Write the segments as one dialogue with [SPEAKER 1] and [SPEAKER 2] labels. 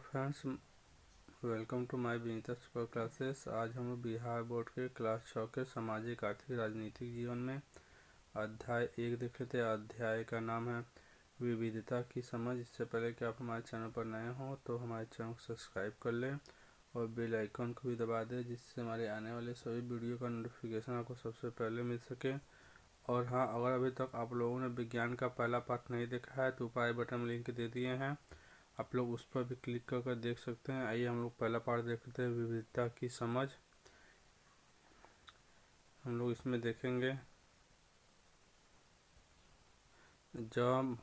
[SPEAKER 1] Friends, welcome to my Vinita super classes. आज हम लोग बिहार बोर्ड के क्लास 6 के सामाजिक आर्थिक राजनीतिक जीवन में अध्याय 1 देख लेते हैं। अध्याय का नाम है विविधता की समझ। इससे पहले कि आप हमारे चैनल पर नए हों तो हमारे चैनल को सब्सक्राइब कर लें और बेल आइकन को भी दबा दें, जिससे हमारे आने वाले सभी वीडियो का नोटिफिकेशन आपको सबसे पहले मिल सके। और हाँ, अगर अभी तक आप लोगों ने विज्ञान का पहला पाठ नहीं देखा है तो ऊपर बटन में लिंक दे दिए हैं, आप लोग उस पर भी क्लिक कर देख सकते हैं। आइए हम लोग पहला पार्ट देखते हैं, विविधता की समझ। हम लोग इसमें देखेंगे, जब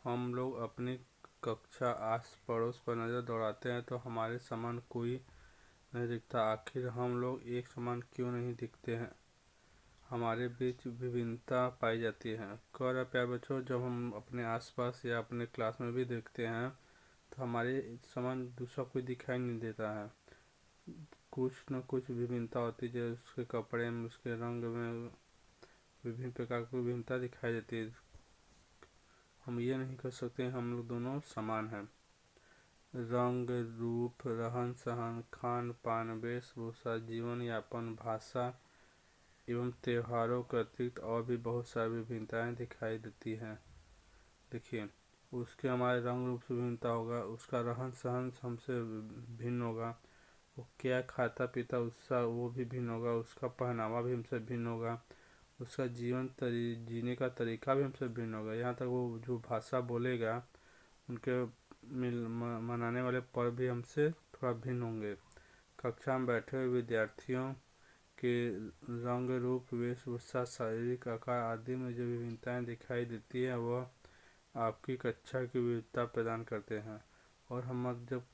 [SPEAKER 1] हम लोग अपनी कक्षा आस पड़ोस पर नज़र दौड़ाते हैं तो हमारे समान कोई नहीं दिखता। आखिर हम लोग एक समान क्यों नहीं दिखते हैं? हमारे बीच विभिन्नता पाई जाती है। और प्यारे बच्चों, जब हम अपने आसपास या अपने क्लास में भी देखते हैं तो हमारे समान दूसरा कोई दिखाई नहीं देता है। कुछ न कुछ विभिन्नता होती है, जैसे उसके कपड़े में, उसके रंग में विभिन्न प्रकार की विभिन्नता दिखाई देती है। हम ये नहीं कर सकते हम लोग दोनों समान हैं। रंग, रूप, रहन सहन, खान पान, वेशभूषा, जीवन यापन, भाषा एवं त्योहारों के अतिरिक्त और भी बहुत सारी विभिन्नताएं दिखाई देती हैं। देखिए, उसके हमारे रंग रूप से विभिन्नता होगा, उसका रहन सहन हमसे भिन्न होगा, वो क्या खाता पीता उसका वो भी भिन्न होगा, उसका पहनावा भी हमसे भिन्न होगा, उसका जीने का तरीका भी हमसे भिन्न होगा। यहाँ तक वो जो भाषा बोलेगा, उनके मनाने वाले पर्व भी हमसे थोड़ा भिन्न होंगे। कक्षा में बैठे हुए विद्यार्थियों के रंग रूप, वेशभूषा, शारीरिक आकार आदि में जो विभिन्नताएं दिखाई देती है वह आपकी कक्षा की विविधता प्रदान करते हैं। और हम जब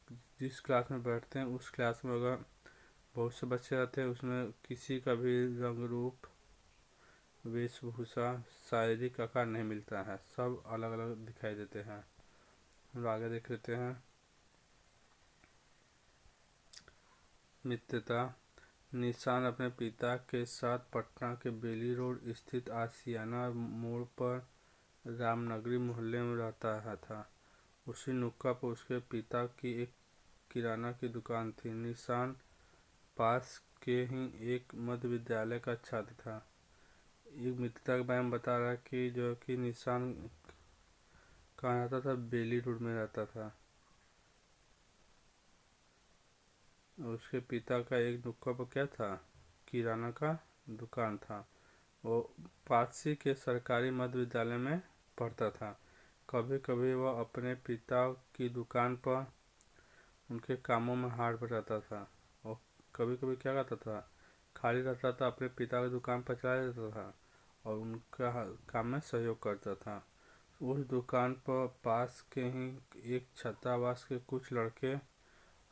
[SPEAKER 1] जिस क्लास में बैठते हैं उस क्लास में अगर बहुत से बच्चे रहते हैं, उसमें किसी का भी रंग रूप, वेशभूषा, शारीरिक आकार नहीं मिलता है, सब अलग अलग दिखाई देते हैं। हम आगे देख लेते हैं। मित्रता। निशान अपने पिता के साथ पटना के बेली रोड स्थित आशियाना मोड़ पर रामनगरी मोहल्ले में रहता था। उसी नुक्कड़ पर उसके पिता की एक किराना की दुकान थी। निशान पास के ही एक मध्य विद्यालय का छात्र था। एक मित्रता के बारे में बता रहा है कि जो कि निशान कहाँ रहता था, बेली रोड में रहता था। उसके पिता का एक नुक्कड़ पर क्या था, किराना का दुकान था। वो पासी के सरकारी मध्य विद्यालय में पढ़ता था। कभी कभी वह अपने पिता की दुकान पर उनके कामों में हाथ बटाता था और कभी कभी क्या करता था, खाली रहता था अपने पिता की दुकान पर चला जाता था और उनका काम में सहयोग करता था। उस दुकान पर पास के ही एक छात्रावास के कुछ लड़के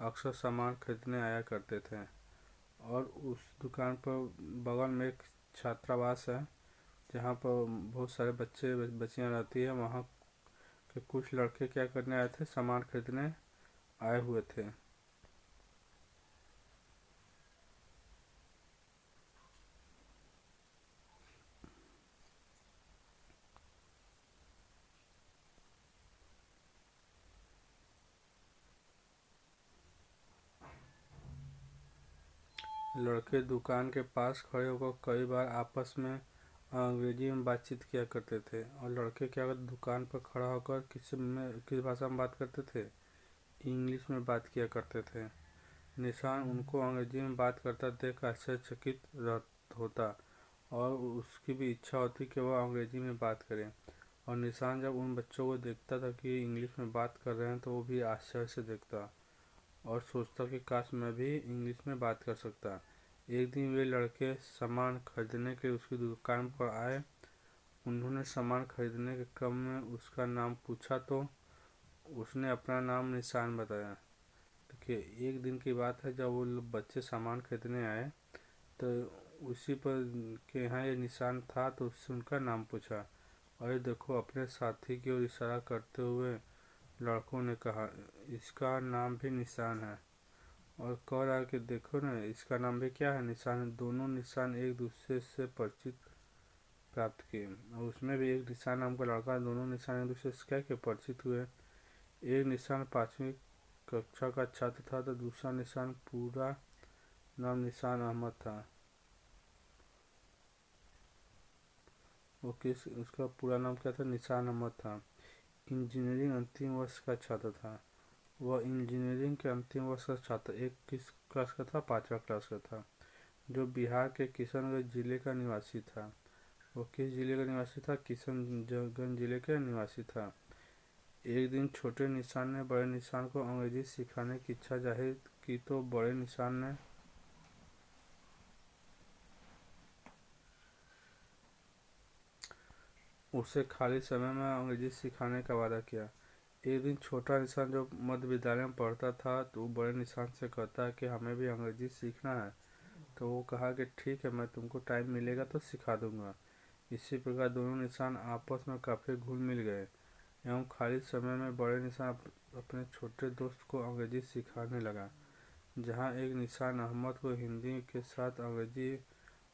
[SPEAKER 1] अक्सर सामान खरीदने आया करते थे। और उस दुकान पर बगल में एक छात्रावास है जहाँ पर बहुत सारे बच्चे बच्चियाँ रहती है। वहाँ के कुछ लड़के क्या करने आए थे, सामान खरीदने आए हुए थे। लड़के दुकान के पास खड़े होकर कई बार आपस में अंग्रेजी में बातचीत किया करते थे। और लड़के क्या करते, दुकान पर खड़ा होकर किस भाषा में बात करते थे, इंग्लिश में बात किया करते थे। निशान उनको अंग्रेजी में बात करता देख आश्चर्यचकित होता और उसकी भी इच्छा होती कि वह अंग्रेजी में बात करें। और निशान जब उन बच्चों को देखता था कि इंग्लिश में बात कर रहे हैं तो वो भी आश्चर्य से देखता और सोचता कि काश मैं भी इंग्लिश में बात कर सकता। एक दिन वे लड़के सामान खरीदने के उसकी दुकान पर आए। उन्होंने सामान खरीदने के क्रम में उसका नाम पूछा तो उसने अपना नाम निशान बताया। देखिए, एक दिन की बात है जब वो बच्चे सामान खरीदने आए तो उसी पर के यहाँ ये निशान था तो उससे उनका नाम पूछा। और ये देखो, अपने साथी की ओर इशारा करते हुए लड़कों ने कहा, इसका नाम भी निशान है। और कह रहा है कि देखो ना, इसका नाम भी क्या है, निशान है। दोनों निशान एक दूसरे से परिचित प्राप्त किए और उसमें भी एक निशान नाम का लड़का, दोनों निशान एक दूसरे से क्या के परिचित हुए। एक निशान 5वीं कक्षा का छात्र था, तो दूसरा निशान पूरा नाम निशान अहमद था। उसका पूरा नाम क्या था? निशान अहमद था। इंजीनियरिंग अंतिम वर्ष का छात्र था। वह इंजीनियरिंग के अंतिम वर्ष का छात्र एक किस क्लास का था? 5वीं क्लास का था। जो बिहार के किशनगंज जिले का निवासी था। वो किस जिले का निवासी था? किशनगंज जिले का निवासी था। एक दिन छोटे निशान ने बड़े निशान को अंग्रेजी सिखाने की इच्छा जाहिर की, तो बड़े निशान ने उसे खाली समय में अंग्रेजी सिखाने का वादा किया। एक दिन छोटा निशान जो मध्य विद्यालय में पढ़ता था, तो वो बड़े निशान से कहता है कि हमें भी अंग्रेजी सीखना है। तो वो कहा कि ठीक है, मैं तुमको टाइम मिलेगा तो सिखा दूंगा। इसी प्रकार दोनों निशान आपस में काफ़ी घुल मिल गए एवं खाली समय में बड़े निशान अपने छोटे दोस्त को अंग्रेजी सिखाने लगा। जहाँ एक निशान अहमद को हिंदी के साथ अंग्रेजी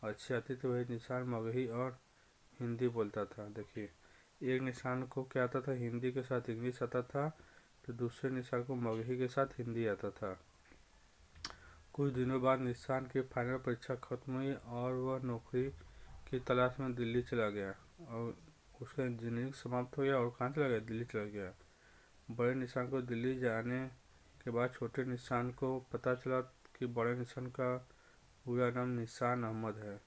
[SPEAKER 1] अच्छी आती, तो वही निशान मगही और हिंदी बोलता था। देखिए, एक निशान को क्या आता था? हिंदी के साथ इंग्लिश आता था, तो दूसरे निशान को मगही के साथ हिंदी आता था। कुछ दिनों बाद निशान की फाइनल परीक्षा खत्म हुई और वह नौकरी की तलाश में दिल्ली चला गया, और उसका इंजीनियरिंग समाप्त हो गया और कहाँ चला गया? दिल्ली चला गया। बड़े निशान को दिल्ली जाने के बाद छोटे निशान को पता चला कि बड़े निशान का पूरा नाम निशान अहमद है।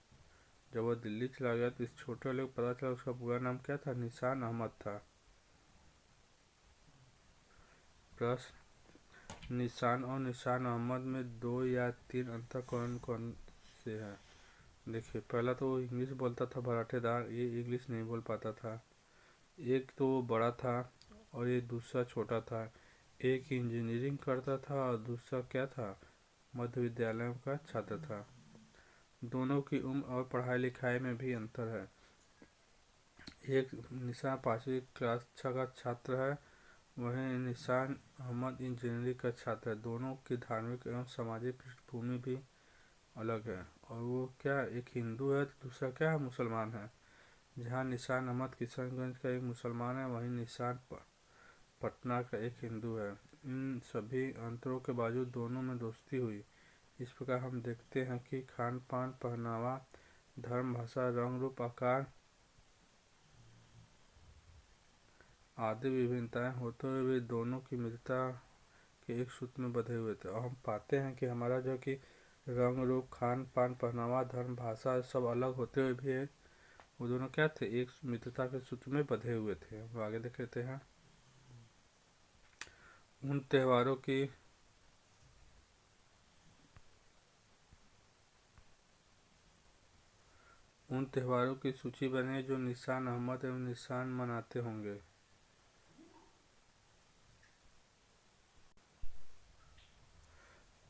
[SPEAKER 1] जब वह दिल्ली चला गया तो इस छोटे वाले को पता चला उसका पूरा नाम क्या था? निशान अहमद था। प्रश्न, निशान और निशान अहमद में 2 या 3 अंतर कौन कौन से हैं? देखिए, पहला तो वो इंग्लिश बोलता था भराठेदार, ये इंग्लिश नहीं बोल पाता था। एक तो वो बड़ा था और ये दूसरा छोटा था। एक इंजीनियरिंग करता था और दूसरा क्या था? मध्य विद्यालय का छात्र था। दोनों की उम्र और पढ़ाई लिखाई में भी अंतर है। एक निशान 5वीं क्लास का छात्र है, वहीं निशान अहमद इंजीनियरिंग का छात्र है। दोनों की धार्मिक एवं सामाजिक पृष्ठभूमि भी अलग है। और वो क्या, एक हिंदू है तो दूसरा क्या है? मुसलमान है। जहाँ निशान अहमद किशनगंज का एक मुसलमान है, वहीं निशान पटना का एक हिंदू है। इन सभी अंतरों के बावजूद दोनों में दोस्ती हुई। इस प्रकार हम देखते हैं कि खान पान, पहनावा, धर्म, भाषा, रंग, रूप, आकार आदि विभिन्नताएं होते हुए भी दोनों की मित्रता के एक सूत्र में बंधे हुए थे। और हम पाते हैं कि हमारा जो कि रंग, रूप, खान पान, पहनावा, धर्म, भाषा सब अलग होते हुए भी वो दोनों क्या थे? एक मित्रता के सूत्र में बंधे हुए थे। हम आगे देख लेते हैं। उन त्योहारों की सूची बने जो निशान अहमद एवं निशान मनाते होंगे।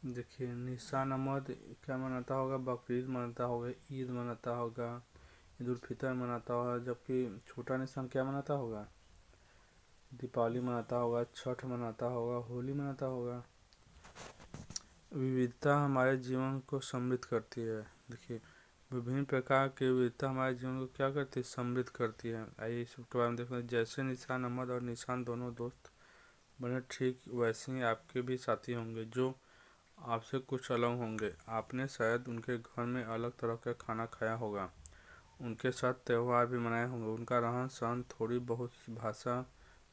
[SPEAKER 1] देखिए, निशान अहमद क्या मनाता होगा? बकरीद मनाता होगा, ईद मनाता होगा, ईद उल फितर मनाता होगा। जबकि छोटा निशान क्या मनाता होगा? दीपावली मनाता होगा, छठ मनाता होगा, होली मनाता होगा। विविधता हमारे जीवन को समृद्ध करती है। देखिए, विभिन्न प्रकार की विविधता हमारे जीवन को क्या करती है? समृद्ध करती है। आइए इस के बारे में देखते हैं। जैसे निशान अहमद और निशान दोनों दोस्त बने, ठीक वैसे ही आपके भी साथी होंगे जो आपसे कुछ अलग होंगे। आपने शायद उनके घर में अलग तरह का खाना खाया होगा, उनके साथ त्यौहार भी मनाए होंगे, उनका रहन सहन, थोड़ी बहुत भाषा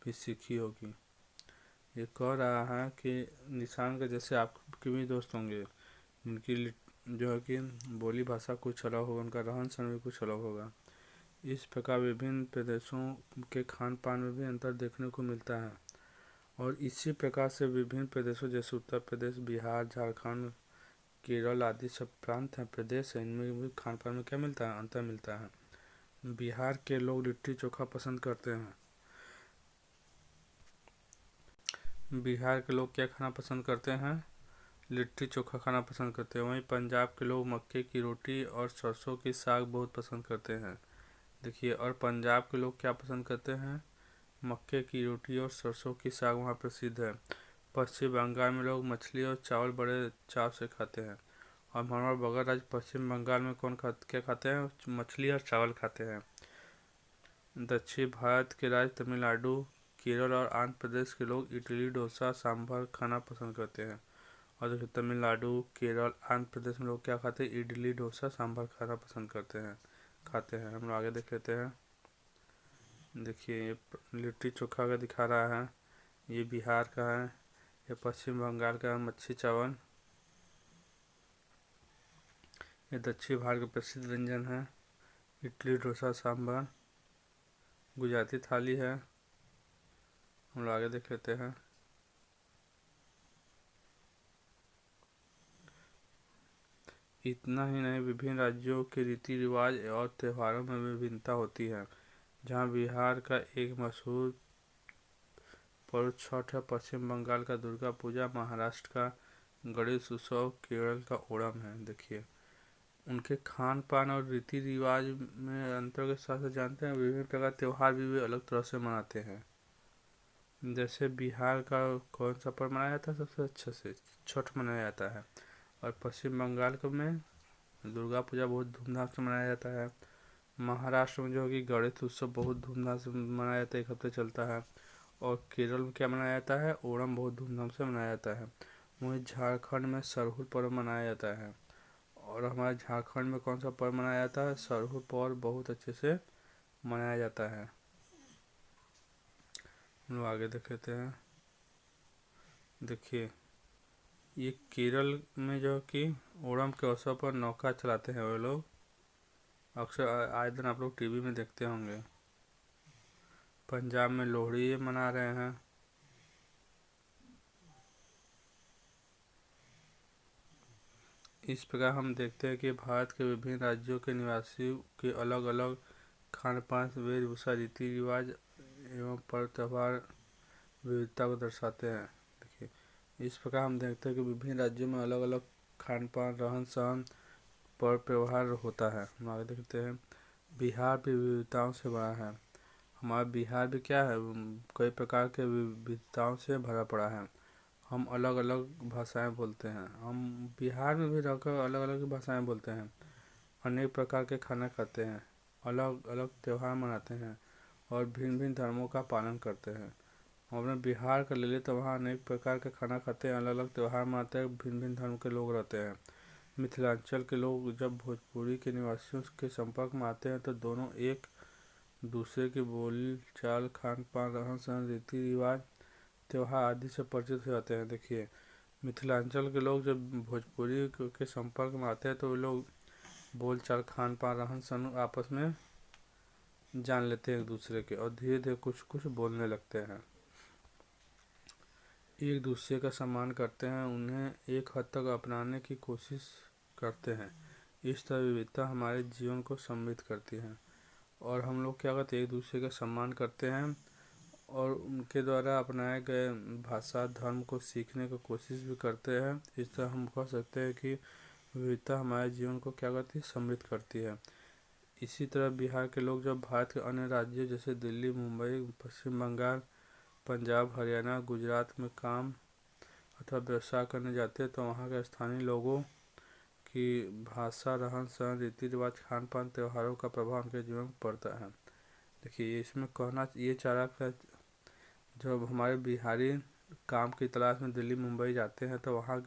[SPEAKER 1] भी सीखी होगी। ये कह रहा है कि निशान के जैसे आपके भी दोस्त होंगे जिनकी जो है कि बोली भाषा कुछ अलग होगा, उनका रहन सहन भी कुछ अलग होगा। इस प्रकार विभिन्न प्रदेशों के खान पान में भी अंतर देखने को मिलता है। और इसी प्रकार से विभिन्न प्रदेशों जैसे उत्तर प्रदेश, बिहार, झारखंड, केरल आदि सब प्रांत हैं, प्रदेश है, इनमें भी खान पान में क्या मिलता है? अंतर मिलता है। बिहार के लोग लिट्टी चोखा पसंद करते हैं। बिहार के लोग क्या खाना पसंद करते हैं? लिट्टी चोखा खाना पसंद करते हैं। वहीं पंजाब के लोग मक्के की रोटी और सरसों की साग बहुत पसंद करते हैं। देखिए, और पंजाब के लोग क्या पसंद करते हैं? मक्के की रोटी और सरसों की साग वहाँ प्रसिद्ध है। पश्चिम बंगाल में लोग मछली और चावल बड़े चाव से खाते हैं। और हमारा बगल राज्य पश्चिम बंगाल में क्या खाते हैं? मछली और चावल खाते हैं। दक्षिण भारत के राज्य तमिलनाडु केरल और आंध्र प्रदेश के लोग इडली डोसा सांभर खाना पसंद करते हैं। और देखिए तमिलनाडु केरल आंध्र प्रदेश में लोग क्या खाते हैं, इडली डोसा सांभर खाना पसंद करते हैं, खाते हैं। हम लोग आगे देख लेते हैं। देखिए ये लिट्टी चोखा का दिखा रहा है, ये बिहार का है। ये पश्चिम बंगाल का मच्छी चावल। ये दक्षिण भारत का प्रसिद्ध व्यंजन है, इडली डोसा सांभर। गुजराती थाली है। हम लोग आगे देख लेते हैं। इतना ही नहीं, विभिन्न राज्यों के रीति रिवाज और त्योहारों में विभिन्नता होती है। जहाँ बिहार का एक मशहूर पर्व छठ है, पश्चिम बंगाल का दुर्गा पूजा, महाराष्ट्र का गणेश उत्सव, केरल का ओणम है। देखिए उनके खान पान और रीति रिवाज में अंतर के साथ जानते हैं, विभिन्न प्रकार त्योहार भी वे अलग तरह से मनाते हैं। जैसे बिहार का कौन सा पर्व मनाया जाता है सबसे अच्छे से, छठ मनाया जाता है। और पश्चिम बंगाल में दुर्गा पूजा बहुत धूमधाम से मनाया जाता है। महाराष्ट्र में जो है कि गणेश उत्सव बहुत धूमधाम से मनाया जाता है, एक हफ्ते चलता है। और केरल में क्या मनाया जाता है, ओणम बहुत धूमधाम से मनाया जाता है। वहीं झारखंड में सरहुल पर्व मनाया जाता है। और हमारे झारखंड में कौन सा पर्व मनाया जाता है, सरहुल पर्व बहुत अच्छे से मनाया जाता है। हम लोग आगे देख लेते हैं। देखिए ये केरल में जो कि ओणम के अवसर पर नौका चलाते हैं वो लोग, अक्सर आए दिन आप लोग टीवी में देखते होंगे। पंजाब में लोहड़ी ये मना रहे हैं। इस प्रकार हम देखते हैं कि भारत के विभिन्न राज्यों के निवासियों के अलग अलग खान पान वेशभूषा रीति रिवाज एवं पर्व त्यौहार विविधता को दर्शाते हैं। देखिए इस प्रकार हम देखते हैं कि विभिन्न राज्यों में अलग अलग खान पान रहन सहन पर्व त्यौहार होता है। हम आगे देखते हैं। बिहार भी विविधताओं से भरा है। हमारा बिहार भी क्या है, कई प्रकार के विविधताओं से भरा पड़ा है। हम अलग अलग भाषाएं बोलते हैं, हम बिहार में भी रहकर अलग अलग भाषाएं बोलते हैं, अनेक प्रकार के खाना खाते हैं, अलग अलग त्यौहार मनाते हैं और भिन्न भिन्न धर्मों का पालन करते हैं। हम अपने बिहार का ले लें तो वहाँ अनेक प्रकार के खाना खाते हैं, अलग अलग त्यौहार मनाते हैं, भिन्न भिन्न धर्म के लोग रहते हैं। मिथिलांचल के लोग जब भोजपुरी के निवासियों के संपर्क में आते हैं तो दोनों एक दूसरे की बोली चाल खान पान रहन सहन रीति रिवाज त्योहार आदि से परिचित हो जाते हैं। देखिए मिथिलांचल के लोग जब भोजपुरी के संपर्क में आते हैं तो वे लोग बोल चाल खान पान रहन सहन आपस में जान लेते हैं एक दूसरे के, और धीरे धीरे कुछ कुछ बोलने लगते हैं, एक दूसरे का सम्मान करते हैं, उन्हें एक हद तक अपनाने की कोशिश करते हैं। इस तरह विविधता हमारे जीवन को समृद्ध करती है। और हम लोग क्या करते हैं, एक दूसरे का सम्मान करते हैं और उनके द्वारा अपनाए गए भाषा धर्म को सीखने की कोशिश भी करते हैं। इस तरह हम कह सकते हैं कि विविधता हमारे जीवन को क्या करती है, समृद्ध करती है। इसी तरह बिहार के लोग जब भारत के अन्य राज्यों जैसे दिल्ली मुंबई पश्चिम बंगाल पंजाब हरियाणा गुजरात में काम अथवा व्यवसाय करने जाते हैं तो वहाँ के स्थानीय लोगों की भाषा रहन सहन रीति रिवाज खान पान त्योहारों का प्रभाव उनके जीवन पर पड़ता है। देखिए इसमें कहना ये चाह रहा है, जब हमारे बिहारी काम की तलाश में दिल्ली मुंबई जाते हैं तो वहाँ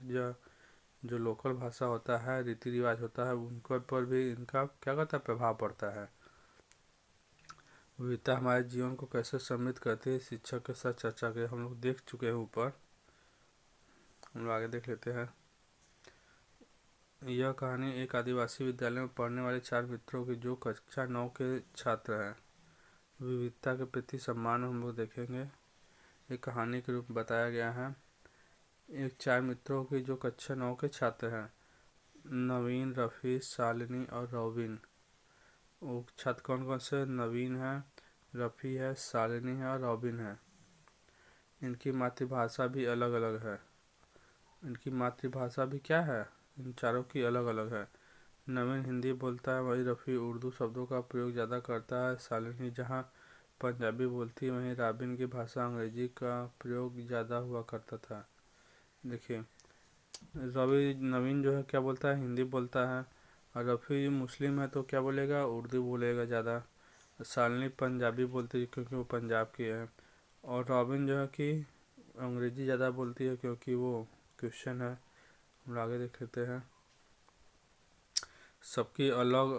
[SPEAKER 1] जो लोकल भाषा होता है रीति रिवाज होता है उनके पर भी इनका क्या करता है, प्रभाव पड़ता है। विविधता हमारे जीवन को कैसे समृद्ध करती है, शिक्षक के साथ चर्चा के हम लोग देख चुके हैं ऊपर। हम लोग आगे देख लेते हैं। यह कहानी एक आदिवासी विद्यालय में पढ़ने वाले 4 मित्रों की जो कक्षा 9 के छात्र हैं। विविधता के प्रति सम्मान हम लोग देखेंगे, एक कहानी के रूप में बताया गया है। एक 4 मित्रों की जो कक्षा 9 के छात्र हैं, नवीन रफ़ी शालिनी और रोबिन। वो छात्र कौन कौन से, नवीन है, रफ़ी है, शालिनी है और रोबिन है। इनकी मातृभाषा भी अलग अलग है। इनकी मातृभाषा भी क्या है, इन चारों की अलग अलग है। नवीन हिंदी बोलता है, वहीं रफ़ी उर्दू शब्दों का प्रयोग ज़्यादा करता है। शालिनी जहाँ पंजाबी बोलती है वहीं रॉबिन की भाषा अंग्रेजी का प्रयोग ज़्यादा हुआ करता था। देखिए नवीन जो है क्या बोलता है, हिंदी बोलता है, और रफ़ी मुस्लिम है तो क्या बोलेगा, उर्दू बोलेगा ज़्यादा। शालिनी पंजाबी बोलती है क्योंकि वो पंजाब की है, और रॉबिन जो है कि अंग्रेजी ज़्यादा बोलती है क्योंकि वो क्रिश्चियन है। हम लोग आगे देख लेते हैं। सबकी अलग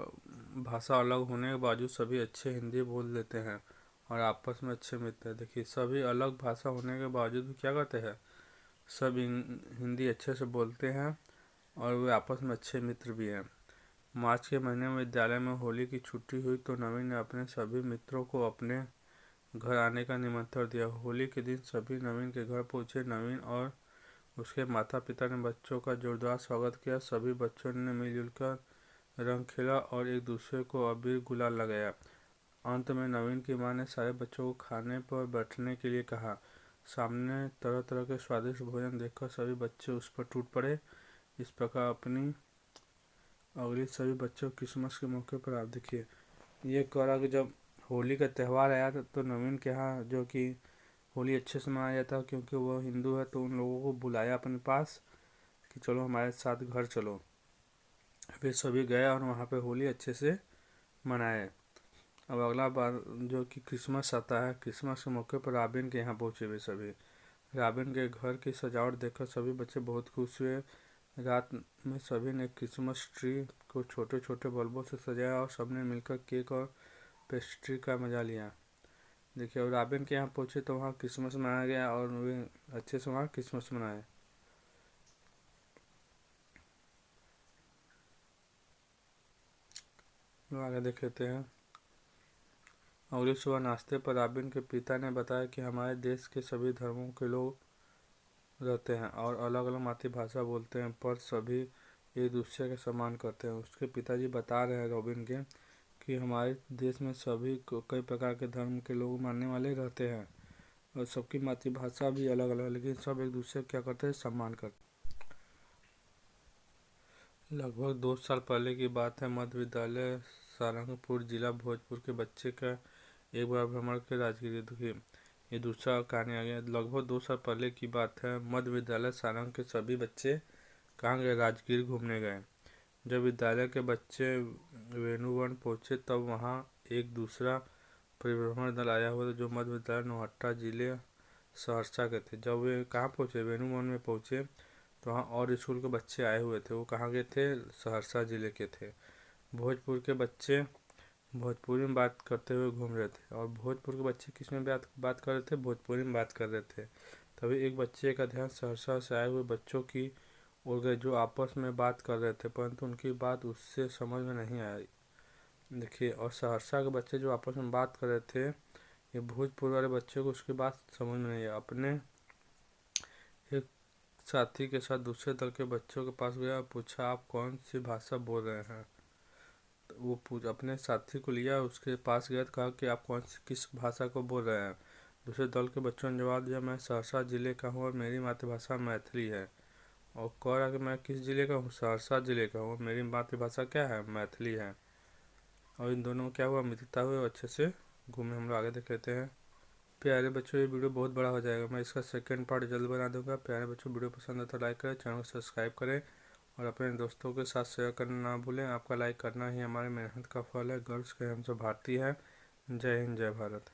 [SPEAKER 1] भाषा अलग होने के बावजूद सभी अच्छे हिंदी बोल लेते हैं और आपस में अच्छे मित्र हैं। देखिए, सभी अलग भाषा होने के बावजूद भी क्या करते हैं, सब हिंदी अच्छे से बोलते हैं और वे आपस में अच्छे मित्र भी हैं। मार्च के महीने में विद्यालय में होली की छुट्टी हुई तो नवीन ने अपने सभी मित्रों को अपने घर आने का निमंत्रण दिया। होली के दिन सभी नवीन के घर पहुंचे। नवीन और उसके माता पिता ने बच्चों का जोरदार स्वागत किया। सभी बच्चों ने मिलजुल कर रंग खेला और एक दूसरे को अबीर गुलाल लगाया। अंत में नवीन की मां ने सारे बच्चों को खाने पर बैठने के लिए कहा। सामने तरह तरह के स्वादिष्ट भोजन देखकर सभी बच्चे उस पर टूट पड़े। इस प्रकार अपनी अगली सभी बच्चों क्रिसमस के मौके पर आप देखिए, ये करा कि जब होली का त्यौहार आया तो नवीन के यहाँ जो कि होली अच्छे से मनाया जाता है क्योंकि वो हिंदू है, तो उन लोगों को बुलाया अपने पास कि चलो हमारे साथ घर चलो। वे सभी गए और वहाँ पे होली अच्छे से मनाए। अब अगला बार जो कि क्रिसमस आता है, क्रिसमस के मौके पर रॉबिन के यहाँ पहुँचे वे सभी। रॉबिन के घर की सजावट देखकर सभी बच्चे बहुत खुश हुए। रात में सभी ने क्रिसमस ट्री को छोटे छोटे बल्बों से सजाया और सबने मिलकर केक और पेस्ट्री का मजा लिया। देखिए, और रॉबिन के यहाँ पहुँचे तो वहाँ क्रिसमस मनाया गया और वे अच्छे से वहाँ क्रिसमस मनाए। लोग आगे देख लेते हैं। अगली सुबह नाश्ते पर रॉबिन के पिता ने बताया कि हमारे देश के सभी धर्मों के लोग रहते हैं और अलग अलग मातृभाषा बोलते हैं, पर सभी एक दूसरे का सम्मान करते हैं। उसके पिताजी बता रहे हैं रॉबिन के कि हमारे देश में सभी कई प्रकार के धर्म के लोग मानने वाले रहते हैं और सबकी मातृभाषा भी अलग अलग, लेकिन सब एक दूसरे क्या करते हैं, सम्मान करते हैं। लगभग 2 साल पहले की बात है। मध्य विद्यालय सारंगपुर जिला भोजपुर के बच्चे का एक बार भ्रमण के राजगीर। देखिए, ये दूसरा कहानी आ गया। लगभग 2 साल पहले की बात है। मध्य विद्यालय सारंग के सभी बच्चे कहाँ गए, राजगीर घूमने गए। जब विद्यालय के बच्चे वेणुवन पहुंचे तब वहाँ एक दूसरा परिभ्रमण दल आया हुआ था जो मध्य विद्यालय नौहट्टा जिले सहरसा के थे। जब वे कहाँ पहुँचे, वेणुवन में पहुँचे, तो वहाँ और स्कूल के बच्चे आए हुए थे। वो कहाँ के थे, सहरसा जिले के थे। भोजपुर के बच्चे भोजपुरी में बात करते हुए घूम रहे थे और भोजपुर के बच्चे किस में बात कर रहे थे, भोजपुरी में बात कर रहे थे। तभी एक बच्चे का ध्यान सहरसा से आए हुए बच्चों की ओर गए जो आपस में बात कर रहे थे, परंतु उनकी बात उससे समझ में नहीं आई। देखिए, और सहरसा के बच्चे जो आपस में बात कर रहे थे, ये भोजपुर वाले बच्चे को उसकी बात समझ में नहीं आई। अपने एक साथी के साथ दूसरे दल के बच्चों के पास गया और पूछा, आप कौन सी भाषा बोल रहे हैं। तो वो अपने साथी को लिया, उसके पास गया तो कहा कि आप किस भाषा को बोल रहे हैं। दूसरे दल के बच्चों ने जवाब दिया, मैं सहरसा जिले का हूँ और मेरी मातृभाषा मैथिली है। और कह रहा कि मैं किस जिले का हूँ, सहरसा जिले का हूँ, मेरी मातृभाषा क्या है, मैथिली है। और इन दोनों क्या हुआ, मित्रता हुई और अच्छे से घूमे। हम लोग आगे देख लेते हैं। प्यारे बच्चों, ये वीडियो बहुत बड़ा हो जाएगा, मैं इसका सेकंड पार्ट जल्द बना दूंगा। प्यारे बच्चों, वीडियो पसंद आता है लाइक करें, चैनल को सब्सक्राइब करें और अपने दोस्तों के साथ शेयर करना ना भूलें। आपका लाइक करना ही हमारी मेहनत का फल है। गर्व के हम सब भारतीय हैं। जय हिंद, जय भारत।